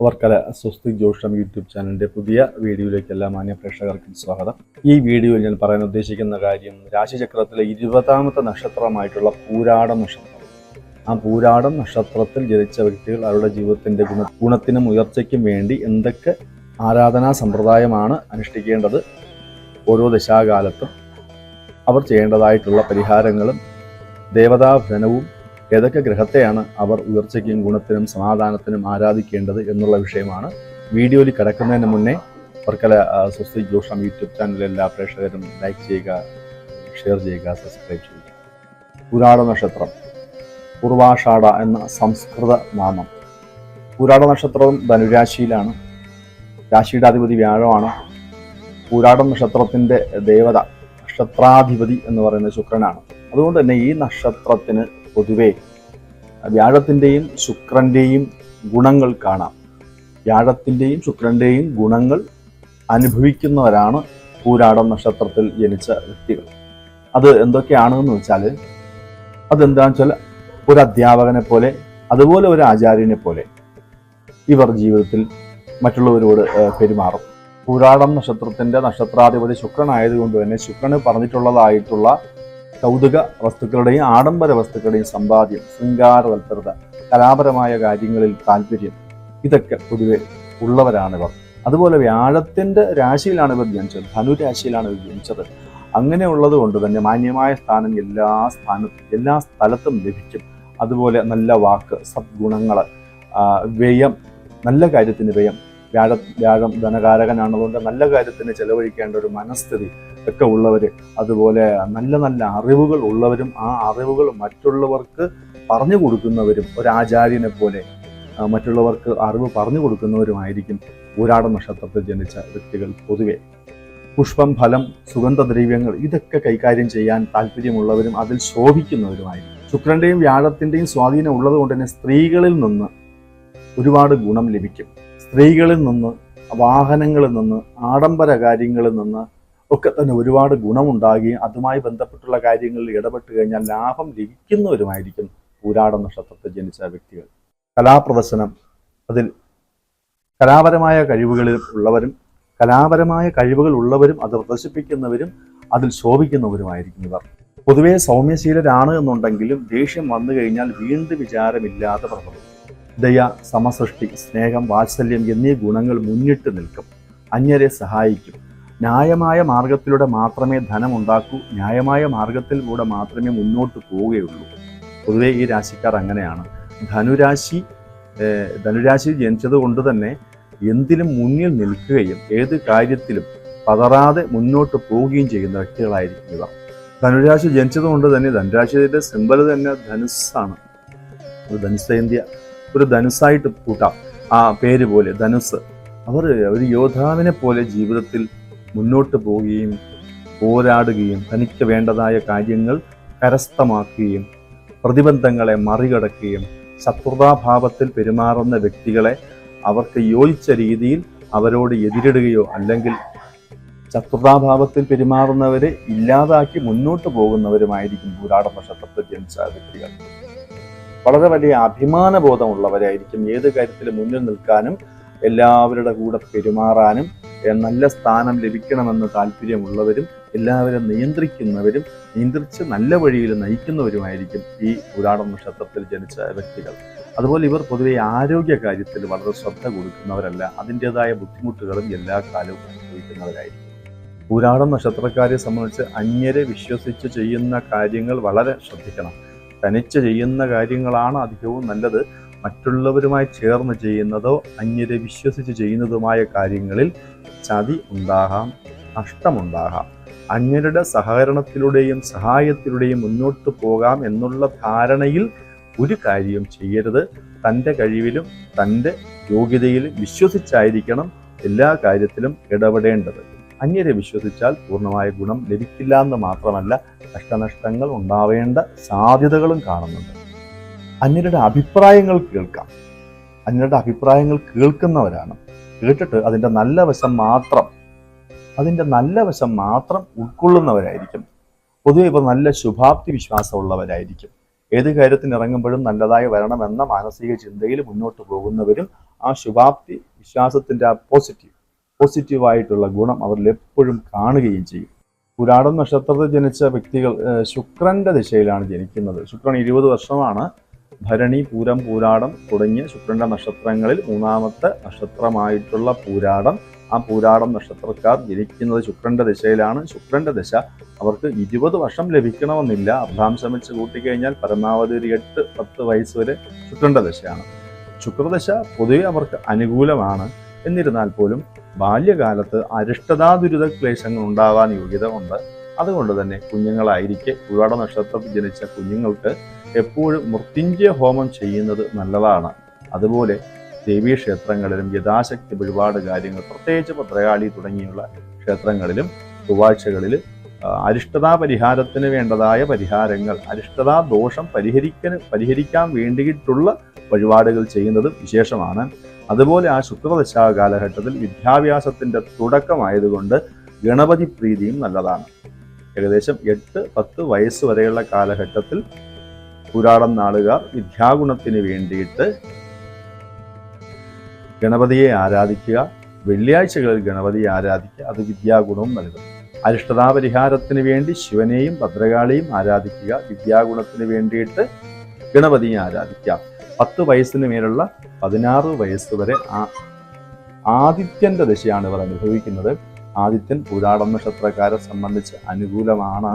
വർക്കല സ്വസ്തിക് ജ്യോതിഷം യൂട്യൂബ് ചാനലിൻ്റെ പുതിയ വീഡിയോയിലേക്ക് എല്ലാ മാന്യ പ്രേക്ഷകർക്കും സ്വാഗതം. ഈ വീഡിയോയിൽ ഞാൻ പറയാൻ ഉദ്ദേശിക്കുന്ന കാര്യം രാശിചക്രത്തിലെ 20ാമത്തെ നക്ഷത്രമായിട്ടുള്ള പൂരാടം നക്ഷത്രം. ആ പൂരാടം നക്ഷത്രത്തിൽ ജനിച്ച വ്യക്തികൾ അവരുടെ ജീവിതത്തിൻ്റെ ഗുണത്തിനും ഉയർച്ചയ്ക്കും വേണ്ടി എന്തൊക്കെ ആരാധനാ സമ്പ്രദായമാണ് അനുഷ്ഠിക്കേണ്ടത്, ഓരോ ദശാകാലത്തും അവർ ചെയ്യേണ്ടതായിട്ടുള്ള പരിഹാരങ്ങളും ദേവതാധനവും ഏതൊക്കെ ഗ്രഹത്തെയാണ് അവർ ഉയർച്ചയ്ക്കും ഗുണത്തിനും സമാധാനത്തിനും ആരാധിക്കേണ്ടത് എന്നുള്ള വിഷയമാണ്. വീഡിയോയിൽ കിടക്കുന്നതിന് മുന്നേ വർക്കല സ്വസ്തിക് ജ്യോതിഷം യൂട്യൂബ് ചാനലിലെ എല്ലാ പ്രേക്ഷകരും ലൈക്ക് ചെയ്യുക, ഷെയർ ചെയ്യുക, സബ്സ്ക്രൈബ് ചെയ്യുക. പൂരാട നക്ഷത്രം, പൂർവാഷാഢ എന്ന സംസ്കൃത നാമം. പൂരാട നക്ഷത്രവും ധനുരാശിയിലാണ്. രാശിയുടെ അധിപതി വ്യാഴമാണ്. പൂരാട നക്ഷത്രത്തിൻ്റെ ദേവത, നക്ഷത്രാധിപതി എന്ന് പറയുന്നത് ശുക്രനാണ്. അതുകൊണ്ട് തന്നെ ഈ നക്ഷത്രത്തിന് പൊതുവെ വ്യാഴത്തിൻ്റെയും ശുക്രൻ്റെയും ഗുണങ്ങൾ കാണാം. വ്യാഴത്തിൻ്റെയും ശുക്രൻ്റെയും ഗുണങ്ങൾ അനുഭവിക്കുന്നവരാണ് പൂരാടം നക്ഷത്രത്തിൽ ജനിച്ച വ്യക്തികൾ. അത് എന്തൊക്കെയാണെന്ന് വെച്ചാൽ, അതെന്താണെന്ന് വെച്ചാൽ ഒരു അധ്യാപകനെ പോലെ, അതുപോലെ ഒരു ആചാര്യനെ പോലെ ഇവർ ജീവിതത്തിൽ മറ്റുള്ളവരോട് പെരുമാറും. പൂരാടം നക്ഷത്രത്തിൻ്റെ നക്ഷത്രാധിപതി ശുക്രനായതുകൊണ്ട് തന്നെ ശുക്രന് പറഞ്ഞിട്ടുള്ളതായിട്ടുള്ള കൗതുക വസ്തുക്കളുടെയും ആഡംബര വസ്തുക്കളുടെയും സമ്പാദ്യം, ശൃംഗാര തൽപരത, കലാപരമായ കാര്യങ്ങളിൽ താല്പര്യം, ഇതൊക്കെ പൊതുവെ ഉള്ളവരാണിവർ. അതുപോലെ വ്യാഴത്തിൻ്റെ രാശിയിലാണ് ഇവർ ജനിച്ചത്, ധനുരാശിയിലാണ് ഇവർ ജനിച്ചത്. അങ്ങനെ ഉള്ളത് കൊണ്ട് തന്നെ മാന്യമായ സ്ഥാനം എല്ലാ സ്ഥലത്തും ലഭിക്കും. അതുപോലെ നല്ല വാക്ക്, സദ്ഗുണങ്ങൾ, വ്യയം, നല്ല കാര്യത്തിന് വ്യയം. വ്യാഴം ധനകാരകനാണ്. അതുകൊണ്ട് നല്ല കാര്യത്തിന് ചെലവഴിക്കേണ്ട ഒരു മനസ്ഥിതി ഒക്കെ ഉള്ളവർ, അതുപോലെ നല്ല നല്ല അറിവുകൾ ഉള്ളവരും ആ അറിവുകൾ മറ്റുള്ളവർക്ക് പറഞ്ഞു കൊടുക്കുന്നവരും, ഒരാചാര്യനെ പോലെ മറ്റുള്ളവർക്ക് അറിവ് പറഞ്ഞു കൊടുക്കുന്നവരുമായിരിക്കും പൂരാട നക്ഷത്രത്തിൽ ജനിച്ച വ്യക്തികൾ പൊതുവെ. പുഷ്പം, ഫലം, സുഗന്ധദ്രവ്യങ്ങൾ ഇതൊക്കെ കൈകാര്യം ചെയ്യാൻ താല്പര്യമുള്ളവരും അതിൽ ശോഭിക്കുന്നവരുമായിരിക്കും. ശുക്രൻ്റെയും വ്യാഴത്തിൻ്റെയും സ്വാധീനം ഉള്ളത് കൊണ്ട് തന്നെ സ്ത്രീകളിൽ നിന്ന് ഒരുപാട് ഗുണം ലഭിക്കും. സ്ത്രീകളിൽ നിന്ന്, വാഹനങ്ങളിൽ നിന്ന്, ആഡംബര കാര്യങ്ങളിൽ നിന്ന് ഒക്കെ തന്നെ ഒരുപാട് ഗുണമുണ്ടാകുകയും അതുമായി ബന്ധപ്പെട്ടുള്ള കാര്യങ്ങളിൽ ഇടപെട്ട് കഴിഞ്ഞാൽ ലാഭം ലഭിക്കുന്നവരുമായിരിക്കും പൂരാട നക്ഷത്രത്തിൽ ജനിച്ച വ്യക്തികൾ. കലാപ്രദർശനം, അതിൽ കലാപരമായ കഴിവുകൾ ഉള്ളവരും അത് പ്രദർശിപ്പിക്കുന്നവരും അതിൽ ശോഭിക്കുന്നവരുമായിരിക്കും ഇവർ. പൊതുവേ സൗമ്യശീലരാണ് എന്നുണ്ടെങ്കിലും ദേഷ്യം വന്നു കഴിഞ്ഞാൽ വീണ്ടും വിചാരമില്ലാതെ പ്രവർത്തിക്കും. ദയ, സമസൃഷ്ടി, സ്നേഹം, വാത്സല്യം എന്നീ ഗുണങ്ങൾ മുന്നിട്ട് നിൽക്കും. അന്യരെ സഹായിക്കും. ന്യായമായ മാർഗത്തിലൂടെ മാത്രമേ ധനം ഉണ്ടാക്കൂ. ന്യായമായ മാർഗത്തിലൂടെ മാത്രമേ മുന്നോട്ട് പോവുകയുള്ളൂ. പൊതുവെ ഈ രാശിക്കാർ അങ്ങനെയാണ്. ധനുരാശി ജനിച്ചത് കൊണ്ട് തന്നെ എന്തിലും മുന്നിൽ നിൽക്കുകയും ഏത് കാര്യത്തിലും പതറാതെ മുന്നോട്ട് പോവുകയും ചെയ്യുന്ന വ്യക്തികളായിരിക്കും ഇവർ. ധനുരാശി ജനിച്ചത് കൊണ്ട് തന്നെ ധനുരാശിയുടെ സിമ്പൽ തന്നെ ധനുസ്സാണ്. ധനുസേന്ത്യ, ഒരു ധനുസായിട്ട് കൂട്ടാം ആ പേര് പോലെ, ധനുസ്. അവർ ഒരു യോദ്ധാവിനെ പോലെ ജീവിതത്തിൽ മുന്നോട്ട് പോവുകയും പോരാടുകയും തനിക്ക് വേണ്ടതായ കാര്യങ്ങൾ കരസ്ഥമാക്കുകയും പ്രതിബന്ധങ്ങളെ മറികടക്കുകയും ശത്രുതാഭാവത്തിൽ പെരുമാറുന്ന വ്യക്തികളെ അവർക്ക് യോജിച്ച രീതിയിൽ അവരോട് എതിരിടുകയോ അല്ലെങ്കിൽ ശത്രുതാഭാവത്തിൽ പെരുമാറുന്നവരെ ഇല്ലാതാക്കി മുന്നോട്ട് പോകുന്നവരുമായിരിക്കും പൂരാട നക്ഷത്രത്തിൽ ജനിച്ച വ്യക്തികൾ. വളരെ വലിയ അഭിമാനബോധമുള്ളവരായിരിക്കും. ഏത് കാര്യത്തിലും മുന്നിൽ നിൽക്കാനും എല്ലാവരുടെ കൂടെ പെരുമാറാനും നല്ല സ്ഥാനം ലഭിക്കണമെന്ന് താല്പര്യമുള്ളവരും എല്ലാവരും നിയന്ത്രിച്ച് നല്ല വഴിയിൽ നയിക്കുന്നവരുമായിരിക്കും ഈ പൂരാട നക്ഷത്രത്തിൽ ജനിച്ച വ്യക്തികൾ. അതുപോലെ ഇവർ പൊതുവെ ആരോഗ്യ കാര്യത്തിൽ വളരെ ശ്രദ്ധ കൊടുക്കുന്നവരല്ല. അതിൻ്റെതായ ബുദ്ധിമുട്ടുകളും എല്ലാ കാലവും അനുഭവിക്കുന്നവരായിരിക്കും. പൂരാട നക്ഷത്രക്കാരെ സംബന്ധിച്ച് അന്യരെ വിശ്വസിച്ച് ചെയ്യുന്ന കാര്യങ്ങൾ വളരെ ശ്രദ്ധിക്കണം. തനിച്ച് ചെയ്യുന്ന കാര്യങ്ങളാണ് അധികവും നല്ലത്. മറ്റുള്ളവരുമായി ചേർന്ന് ചെയ്യുന്നതോ അന്യരെ വിശ്വസിച്ച് ചെയ്യുന്നതുമായ കാര്യങ്ങളിൽ ചതി ഉണ്ടാകാം, നഷ്ടമുണ്ടാകാം. അന്യരുടെ സഹകരണത്തിലൂടെയും സഹായത്തിലൂടെയും മുന്നോട്ട് പോകാം എന്നുള്ള ധാരണയിൽ ഒരു കാര്യവും ചെയ്യരുത്. തൻ്റെ കഴിവിലും തൻ്റെ യോഗ്യതയിലും വിശ്വസിച്ചായിരിക്കണം എല്ലാ കാര്യത്തിലും ഇടപെടേണ്ടത്. അന്യരെ വിശ്വസിച്ചാൽ പൂർണ്ണമായ ഗുണം ലഭിക്കില്ല എന്ന് മാത്രമല്ല, കഷ്ടനഷ്ടങ്ങൾ ഉണ്ടാവേണ്ട സാധ്യതകളും കാണുന്നുണ്ട്. അന്യരുടെ അഭിപ്രായങ്ങൾ കേൾക്കാം. അന്യരുടെ അഭിപ്രായങ്ങൾ കേൾക്കുന്നവരാണ്. കേട്ടിട്ട് അതിൻ്റെ നല്ല വശം മാത്രം ഉൾക്കൊള്ളുന്നവരായിരിക്കും. പൊതുവെ ഇവർ നല്ല ശുഭാപ്തി വിശ്വാസമുള്ളവരായിരിക്കും. ഏത് കാര്യത്തിന് ഇറങ്ങുമ്പോഴും നല്ലതായി വരണമെന്ന മാനസിക ചിന്തയിൽ മുന്നോട്ട് പോകുന്നവരും ആ ശുഭാപ്തി വിശ്വാസത്തിൻ്റെ ആ പോസിറ്റീവായിട്ടുള്ള ഗുണം അവരിൽ എപ്പോഴും കാണുകയും ചെയ്യും. പുരാടം നക്ഷത്രത്തിൽ ജനിച്ച വ്യക്തികൾ ശുക്രന്റെ ദിശയിലാണ് ജനിക്കുന്നത്. ശുക്രൻ 20 വർഷമാണ്. ഭരണി, പൂരം, പൂരാടം തുടങ്ങിയ ശുക്രന്റെ നക്ഷത്രങ്ങളിൽ 3ാമത്തെ നക്ഷത്രമായിട്ടുള്ള പൂരാടം. ആ പൂരാടം നക്ഷത്രക്കാർ ജനിക്കുന്നത് ശുക്രന്റെ ദിശയിലാണ്. ശുക്രന്റെ ദിശ അവർക്ക് 20 വർഷം ലഭിക്കണമെന്നില്ല. അർദ്ധാംശം വെച്ച് കൂട്ടിക്കഴിഞ്ഞാൽ പരമാവധി ഒരു 8-10 വയസ്സ് വരെ ശുക്രന്റെ ദശയാണ്. ശുക്രദശ പൊതുവെ അവർക്ക് അനുകൂലമാണ്. എന്നിരുന്നാൽ പോലും ബാല്യകാലത്ത് അരിഷ്ടതാദുരിത ക്ലേശങ്ങൾ ഉണ്ടാവാൻ യോഗ്യത ഉണ്ട്. അതുകൊണ്ട് തന്നെ കുഞ്ഞുങ്ങളായിരിക്കെ പൂരാട നക്ഷത്രത്തിൽ ജനിച്ച കുഞ്ഞുങ്ങൾക്ക് എപ്പോഴും മൃത്യുഞ്ജയ ഹോമം ചെയ്യുന്നത് നല്ലതാണ്. അതുപോലെ ദേവീക്ഷേത്രങ്ങളിലും യഥാശക്തി ഒരുപാട് കാര്യങ്ങൾ, പ്രത്യേകിച്ച് ഭദ്രകാളി തുടങ്ങിയുള്ള ക്ഷേത്രങ്ങളിലും ചൊവ്വാഴ്ചകളിൽ അരിഷ്ടതാ പരിഹാരത്തിന് വേണ്ടതായ പരിഹാരങ്ങൾ, അരിഷ്ടതാ ദോഷം പരിഹരിക്കാൻ വേണ്ടിയിട്ടുള്ള വഴിപാടുകൾ ചെയ്യുന്നത് വിശേഷമാണ്. അതുപോലെ ആ ശുക്രദശാ കാലഘട്ടത്തിൽ വിദ്യാഭ്യാസത്തിൻ്റെ തുടക്കമായതുകൊണ്ട് ഗണപതി പ്രീതിയും നല്ലതാണ്. ഏകദേശം 8-10 വയസ്സ് വരെയുള്ള കാലഘട്ടത്തിൽ പുരാടം നാളുകാർ വിദ്യാഗുണത്തിന് വേണ്ടിയിട്ട് ഗണപതിയെ ആരാധിക്കുക. വെള്ളിയാഴ്ചകളിൽ ഗണപതിയെ ആരാധിക്കുക. അത് വിദ്യാഗുണവും നൽകും. അരിഷ്ടതാപരിഹാരത്തിന് വേണ്ടി ശിവനെയും ഭദ്രകാളിയും ആരാധിക്കുക. വിദ്യാഗുണത്തിന് വേണ്ടിയിട്ട് ഗണപതിയെ ആരാധിക്കുക. 10 വയസ്സിന് മേലുള്ള 16 വയസ്സ് വരെ ആദിത്യന്റെ ദശയാണ് ഇവർ അനുഭവിക്കുന്നത്. ആദിത്യൻ പുരാടം നക്ഷത്രക്കാരെ സംബന്ധിച്ച് അനുകൂലമാണ്.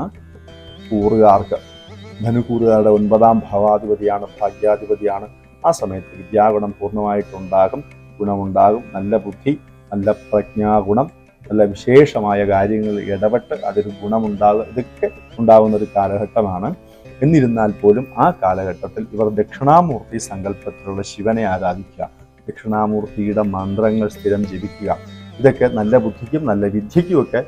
കൂറുകാർക്ക്, ധനുക്കൂറുകാരുടെ 9ാം ഭാവാധിപതിയാണ്, ഭാഗ്യാധിപതിയാണ്. ആ സമയത്ത് വിദ്യാഗുണം പൂർണ്ണമായിട്ടുണ്ടാകും, ഗുണമുണ്ടാകും. നല്ല ബുദ്ധി, നല്ല പ്രജ്ഞാഗുണം, നല്ല വിശേഷമായ കാര്യങ്ങളിൽ ഇടപെട്ട് അതൊരു ഗുണമുണ്ടാകുക, ഇതൊക്കെ ഉണ്ടാകുന്ന ഒരു കാലഘട്ടമാണ്. എന്നിരുന്നാൽ പോലും ആ കാലഘട്ടത്തിൽ ഇവർ ദക്ഷിണാമൂർത്തി സങ്കല്പത്തിലുള്ള ശിവനെ ആരാധിക്കുക, ദക്ഷിണാമൂർത്തിയുടെ മന്ത്രങ്ങൾ സ്ഥിരം ജപിക്കുക. ഇതൊക്കെ നല്ല ബുദ്ധിക്കും നല്ല വിദ്യയ്ക്കുമൊക്കെ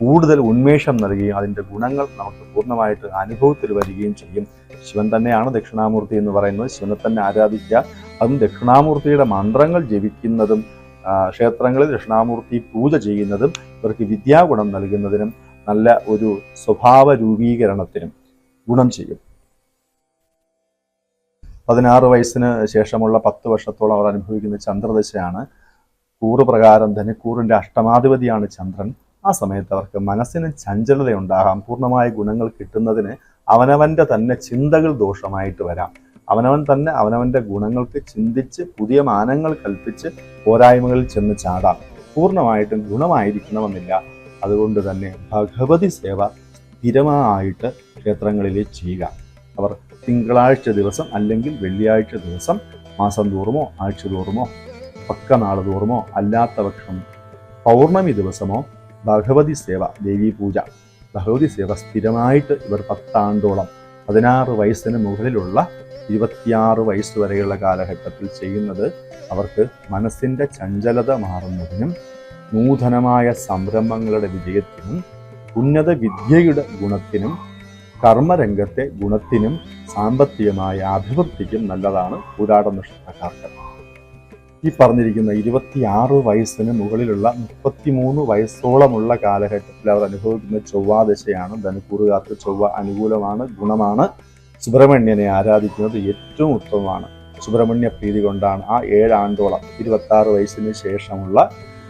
കൂടുതൽ ഉന്മേഷം നൽകുകയും അതിൻ്റെ ഗുണങ്ങൾ നമുക്ക് പൂർണ്ണമായിട്ട് അനുഭവത്തിൽ വരികയും ചെയ്യും. ശിവൻ തന്നെയാണ് ദക്ഷിണാമൂർത്തി എന്ന് പറയുന്നത്. ശിവനെ തന്നെ ആരാധിക്കുക. അതും ദക്ഷിണാമൂർത്തിയുടെ മന്ത്രങ്ങൾ ജപിക്കുന്നതും ക്ഷേത്രങ്ങളിൽ ദക്ഷിണാമൂർത്തി പൂജ ചെയ്യുന്നതും ഇവർക്ക് വിദ്യാഗുണം നൽകുന്നതിനും നല്ല ഒരു സ്വഭാവ രൂപീകരണത്തിനും ഗുണം ചെയ്യും. 16 വയസ്സിന് ശേഷമുള്ള 10 വർഷത്തോളം അവർ അനുഭവിക്കുന്ന ചന്ദ്രദശയാണ്. കൂറ് പ്രകാരം ധനുക്കൂറിൻ്റെ അഷ്ടമാധിപതിയാണ് ചന്ദ്രൻ. ആ സമയത്ത് അവർക്ക് മനസ്സിന് ചഞ്ചലതയുണ്ടാകാം. പൂർണ്ണമായ ഗുണങ്ങൾ കിട്ടുന്നതിന് അവനവൻ്റെ തന്നെ ചിന്തകൾ ദോഷമായിട്ട് വരാം. അവനവൻ തന്നെ അവനവൻ്റെ ഗുണങ്ങൾക്ക് ചിന്തിച്ച് പുതിയ മാനങ്ങൾ കൽപ്പിച്ച് പോരായ്മകളിൽ ചെന്ന് ചാടാം. പൂർണ്ണമായിട്ടും ഗുണമായിരിക്കണമെന്നില്ല. അതുകൊണ്ട് തന്നെ ഭഗവതി സേവ സ്ഥിരമായിട്ട് ക്ഷേത്രങ്ങളിൽ ചെയ്യുക. അവർ തിങ്കളാഴ്ച ദിവസം അല്ലെങ്കിൽ വെള്ളിയാഴ്ച ദിവസം മാസം തോറുമോ ആഴ്ച തോറുമോ പക്കനാൾ തോറുമോ അല്ലാത്ത പക്ഷം പൗർണമി ദിവസമോ ഭഗവതി സേവ, ദേവീ പൂജ, ഭഗവതി സേവ സ്ഥിരമായിട്ട് ഇവർ 10 ആണ്ടോളം 16 വയസ്സിന് മുകളിലുള്ള 26 വയസ്സ് വരെയുള്ള കാലഘട്ടത്തിൽ ചെയ്യുന്നത് അവർക്ക് മനസ്സിൻ്റെ ചഞ്ചലത മാറുന്നതിനും നൂതനമായ സംരംഭങ്ങളുടെ വിജയത്തിനും ഉന്നത വിദ്യയുടെ ഗുണത്തിനും കർമ്മരംഗത്തെ ഗുണത്തിനും സാമ്പത്തികമായ അഭിവൃദ്ധിക്കും നല്ലതാണ് പുരാട നക്ഷത്രക്കാർക്ക്. ഈ പറഞ്ഞിരിക്കുന്ന 26 വയസ്സിന് മുകളിലുള്ള 33 വയസ്സോളമുള്ള കാലഘട്ടത്തിൽ അവർ അനുഭവിക്കുന്ന ചൊവ്വാദശയാണ്. ധനുക്കൂറുകാർക്ക് ചൊവ്വ അനുകൂലമാണ്, ഗുണമാണ്. സുബ്രഹ്മണ്യനെ ആരാധിക്കുന്നത് ഏറ്റവും ഉത്തമമാണ്. സുബ്രഹ്മണ്യ പ്രീതി കൊണ്ടാണ് ആ 7 ആണ്ടോളം 26 വയസ്സിന് ശേഷമുള്ള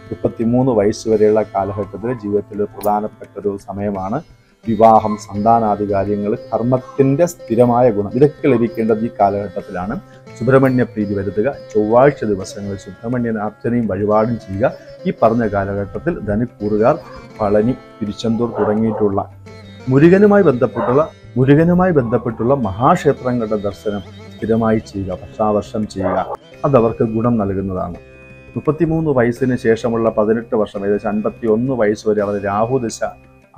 33 വയസ്സ് വരെയുള്ള കാലഘട്ടത്തിൽ ജീവിതത്തിൽ പ്രധാനപ്പെട്ട ഒരു സമയമാണ്. വിവാഹം, സന്താനാദി കാര്യങ്ങൾ, കർമ്മത്തിൻ്റെ സ്ഥിരമായ ഗുണം, ഇതൊക്കെ ലഭിക്കേണ്ടത് ഈ കാലഘട്ടത്തിലാണ്. സുബ്രഹ്മണ്യ പ്രീതി വരുത്തുക. ചൊവ്വാഴ്ച ദിവസങ്ങളിൽ സുബ്രഹ്മണ്യൻ അർച്ചനയും വഴിപാടും ചെയ്യുക. ഈ പറഞ്ഞ കാലഘട്ടത്തിൽ ധനുക്കൂറുകാർ പളനി, തിരുച്ചെന്തൂർ തുടങ്ങിയിട്ടുള്ള മുരുകനുമായി ബന്ധപ്പെട്ടുള്ള മഹാക്ഷേത്രങ്ങളുടെ ദർശനം സ്ഥിരമായി ചെയ്യുക, വർഷാവർഷം ചെയ്യുക. അതവർക്ക് ഗുണം നൽകുന്നതാണ്. 33 വയസ്സിന് ശേഷമുള്ള 18 വർഷം, ഏകദേശം 51 വയസ്സ് വരെ അവർ രാഹുദശ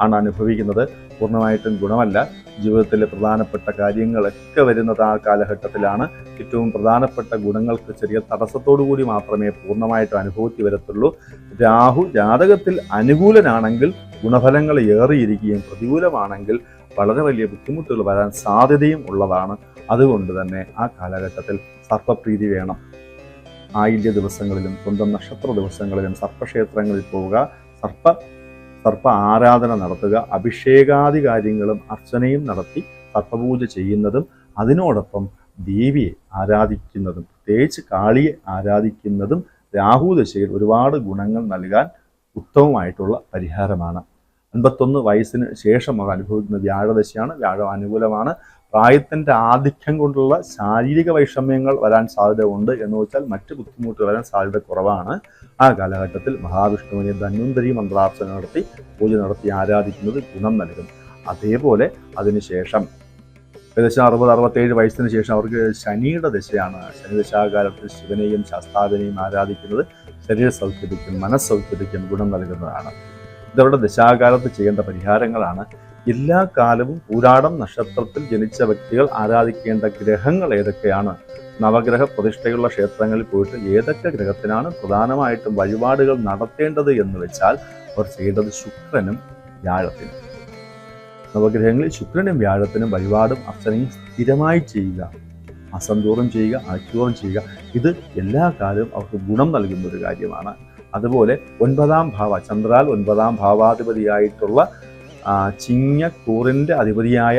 ആണ് അനുഭവിക്കുന്നത്. പൂർണ്ണമായിട്ടും ഗുണമല്ല. ജീവിതത്തിലെ പ്രധാനപ്പെട്ട കാര്യങ്ങളൊക്കെ വരുന്നത് ആ കാലഘട്ടത്തിലാണ്. ഏറ്റവും പ്രധാനപ്പെട്ട ഗുണങ്ങൾക്ക് ചെറിയ തടസ്സത്തോടു കൂടി മാത്രമേ പൂർണ്ണമായിട്ട് അനുഭവത്തിൽ വരത്തുള്ളൂ. രാഹു ജാതകത്തിൽ അനുകൂലനാണെങ്കിൽ ഗുണഫലങ്ങൾ ഏറിയിരിക്കുകയും പ്രതികൂലമാണെങ്കിൽ വളരെ വലിയ ബുദ്ധിമുട്ടുകൾ വരാൻ സാധ്യതയും ഉള്ളതാണ്. അതുകൊണ്ട് തന്നെ ആ കാലഘട്ടത്തിൽ സർപ്പപ്രീതി വേണം. ആയില്യ ദിവസങ്ങളിലും സ്വന്തം നക്ഷത്ര ദിവസങ്ങളിലും സർപ്പക്ഷേത്രങ്ങളിൽ പോവുക, സർപ്പ ആരാധന നടത്തുക, അഭിഷേകാദി കാര്യങ്ങളും അർച്ചനയും നടത്തി സർപ്പപൂജ ചെയ്യുന്നതും അതിനോടൊപ്പം ദേവിയെ ആരാധിക്കുന്നതും പ്രത്യേകിച്ച് കാളിയെ ആരാധിക്കുന്നതും രാഹുദശയിൽ ഒരുപാട് ഗുണങ്ങൾ നൽകാൻ ഉത്തമമായിട്ടുള്ള പരിഹാരമാണ്. 51 വയസ്സിന് ശേഷം അവർ അനുഭവിക്കുന്ന വ്യാഴദശയാണ്. വ്യാഴം അനുകൂലമാണ്. പ്രായത്തിൻ്റെ ആധിക്യം കൊണ്ടുള്ള ശാരീരിക വൈഷമ്യങ്ങൾ വരാൻ സാധ്യത ഉണ്ട് എന്ന് വെച്ചാൽ മറ്റ് ബുദ്ധിമുട്ടുകൾ വരാൻ സാധ്യത കുറവാണ്. ആ കാലഘട്ടത്തിൽ മഹാവിഷ്ണുവിനെ ധന്വന്തരി മന്ത്രാർച്ചന നടത്തി പൂജ നടത്തി ആരാധിക്കുന്നത് ഗുണം നൽകും. അതേപോലെ അതിനുശേഷം ഏകദേശം 60-67 വയസ്സിന് ശേഷം അവർക്ക് ശനിയുടെ ദശയാണ്. ശനി ദശാകാലത്തിൽ ശിവനെയും ശാസ്താവിനെയും ആരാധിക്കുന്നത് ശരീര സൗഖ്യതയ്ക്കും മനസ്സൗഖ്യതയ്ക്കും ഗുണം നൽകുന്നതാണ്. ഇതവരുടെ ദശാകാലത്ത് ചെയ്യേണ്ട പരിഹാരങ്ങളാണ്. എല്ലാ കാലവും പൂരാടം നക്ഷത്രത്തിൽ ജനിച്ച വ്യക്തികൾ ആരാധിക്കേണ്ട ഗ്രഹങ്ങൾ ഏതൊക്കെയാണ്, നവഗ്രഹ പ്രതിഷ്ഠയുള്ള ക്ഷേത്രങ്ങളിൽ പോയിട്ട് ഏതൊക്കെ ഗ്രഹത്തിനാണ് പ്രധാനമായിട്ടും വഴിപാടുകൾ നടത്തേണ്ടത് എന്ന് വെച്ചാൽ അവർ ചെയ്യേണ്ടത് ശുക്രനും വ്യാഴത്തിനും. നവഗ്രഹങ്ങളിൽ ശുക്രനും വ്യാഴത്തിനും വഴിപാടും അർച്ചനയും സ്ഥിരമായി ചെയ്യുക. മാസം തോറും ചെയ്യുക, ആഴ്ചതോറും ചെയ്യുക. ഇത് എല്ലാ കാലവും അവർക്ക് ഗുണം നൽകുന്ന ഒരു കാര്യമാണ്. അതുപോലെ 9ാം ഭാവ ചന്ദ്രാൽ 9ാം ഭാവാധിപതിയായിട്ടുള്ള ചിങ്ങക്കൂറിൻ്റെ അധിപതിയായ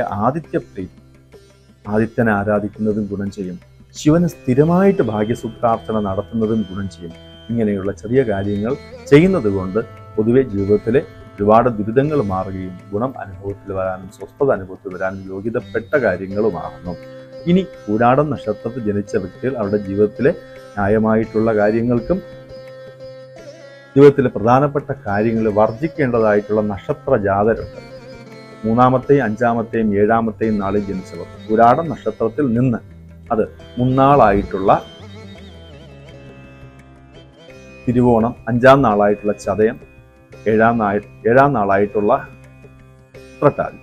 ആദിത്യനെ ആരാധിക്കുന്നതും ഗുണം ചെയ്യും. ശിവന് സ്ഥിരമായിട്ട് ഭാഗ്യസൂക്താർച്ചന നടത്തുന്നതും ഗുണം ചെയ്യും. ഇങ്ങനെയുള്ള ചെറിയ കാര്യങ്ങൾ ചെയ്യുന്നത് കൊണ്ട് പൊതുവെ ജീവിതത്തിലെ ഒരുപാട് ദുരിതങ്ങൾ മാറുകയും ഗുണം അനുഭവത്തിൽ വരാനും സ്വസ്ഥത അനുഭവത്തിൽ വരാനും യോഗ്യതപ്പെട്ട കാര്യങ്ങളുമാകുന്നു. ഇനി പൂരാടം നക്ഷത്രത്തിൽ ജനിച്ച വ്യക്തികൾ അവരുടെ ജീവിതത്തിലെ ന്യായമായിട്ടുള്ള കാര്യങ്ങൾക്കും ജീവിതത്തിലെ പ്രധാനപ്പെട്ട കാര്യങ്ങൾ വർജിക്കേണ്ടതായിട്ടുള്ള നക്ഷത്ര ജാതരുണ്ട്. 3ാമത്തെയും 5ാമത്തെയും 7ാമത്തെയും നാളിൽ ജനിച്ചവർ പൂരാടം നക്ഷത്രത്തിൽ നിന്ന് അത് മുന്നാളായിട്ടുള്ള തിരുവോണം, 5ാം നാളായിട്ടുള്ള ചതയം, 7ാം നാളായിട്ടുള്ള ഉത്രട്ടാതി.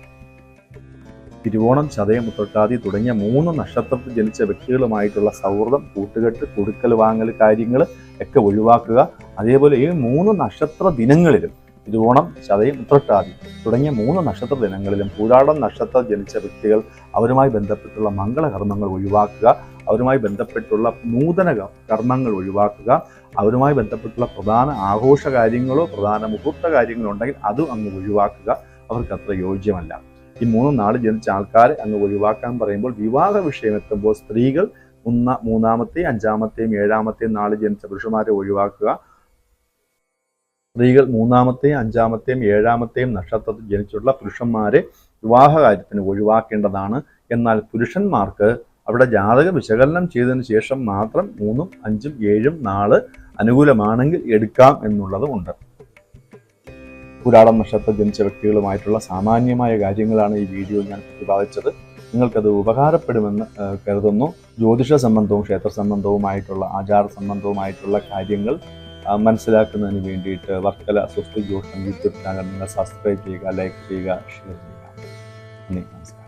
തിരുവോണം, ചതയം, ഉത്രട്ടാതി തുടങ്ങിയ 3 നക്ഷത്രത്തിൽ ജനിച്ച വ്യക്തികളുമായിട്ടുള്ള സൗഹൃദം, കൂട്ടുകെട്ട്, കൊടുക്കൽ വാങ്ങൽ കാര്യങ്ങൾ ഒക്കെ ഒഴിവാക്കുക. അതേപോലെ ഈ 3 നക്ഷത്ര ദിനങ്ങളിലും തിരുവോണം, ചതയം, ഉത്രട്ടാതി തുടങ്ങിയ 3 നക്ഷത്ര ദിനങ്ങളിലും പൂരാടം നക്ഷത്രം ജനിച്ച വ്യക്തികൾ അവരുമായി ബന്ധപ്പെട്ടുള്ള മംഗളകർമ്മങ്ങൾ ഒഴിവാക്കുക. അവരുമായി ബന്ധപ്പെട്ടുള്ള നൂതന കർമ്മങ്ങൾ ഒഴിവാക്കുക. അവരുമായി ബന്ധപ്പെട്ടുള്ള പ്രധാന ആഘോഷ കാര്യങ്ങളോ പ്രധാന മുഹൂർത്ത കാര്യങ്ങളോ ഉണ്ടെങ്കിൽ അതും അങ്ങ് ഒഴിവാക്കുക. അവർക്ക് അത്ര യോജ്യമല്ല. ഈ 3 നാളിൽ ജനിച്ച ആൾക്കാരെ അങ്ങ് ഒഴിവാക്കാൻ പറയുമ്പോൾ വിവാഹ വിഷയം എത്തുമ്പോൾ സ്ത്രീകൾ 3ാമത്തെയും 5ാമത്തെയും 7ാമത്തെയും നാളിൽ ജനിച്ച പുരുഷന്മാരെ ഒഴിവാക്കുക. സ്ത്രീകൾ 3ാമത്തെയും 5ാമത്തെയും 7ാമത്തെയും നക്ഷത്രത്തിൽ ജനിച്ചുള്ള പുരുഷന്മാരെ വിവാഹ കാര്യത്തിന് ഒഴിവാക്കേണ്ടതാണ്. എന്നാൽ പുരുഷന്മാർക്ക് അവിടെ ജാതക വിശകലനം ചെയ്തതിന് ശേഷം മാത്രം 3ഉം 5ഉം 7ഉം നാള് അനുകൂലമാണെങ്കിൽ എടുക്കാം എന്നുള്ളതുമുണ്ട്. പൂരാടം നക്ഷത്രം ജനിച്ച വ്യക്തികളുമായിട്ടുള്ള സാമാന്യമായ കാര്യങ്ങളാണ് ഈ വീഡിയോ ഞാൻ പ്രതിപാദിച്ചത്. നിങ്ങൾക്കത് ഉപകാരപ്പെടുമെന്ന് കരുതുന്നു. ജ്യോതിഷ സംബന്ധവും ക്ഷേത്ര സംബന്ധവുമായിട്ടുള്ള ആചാര സംബന്ധവുമായിട്ടുള്ള കാര്യങ്ങൾ മനസ്സിലാക്കുന്നതിന് വേണ്ടിയിട്ട് വർക്കല സ്വസ്തി ജ്യോതിഷം യൂട്യൂബ് ചാനൽ നിങ്ങൾ സബ്സ്ക്രൈബ് ചെയ്യുക, ലൈക്ക് ചെയ്യുക, ഷെയർ ചെയ്യുക. നമസ്കാരം.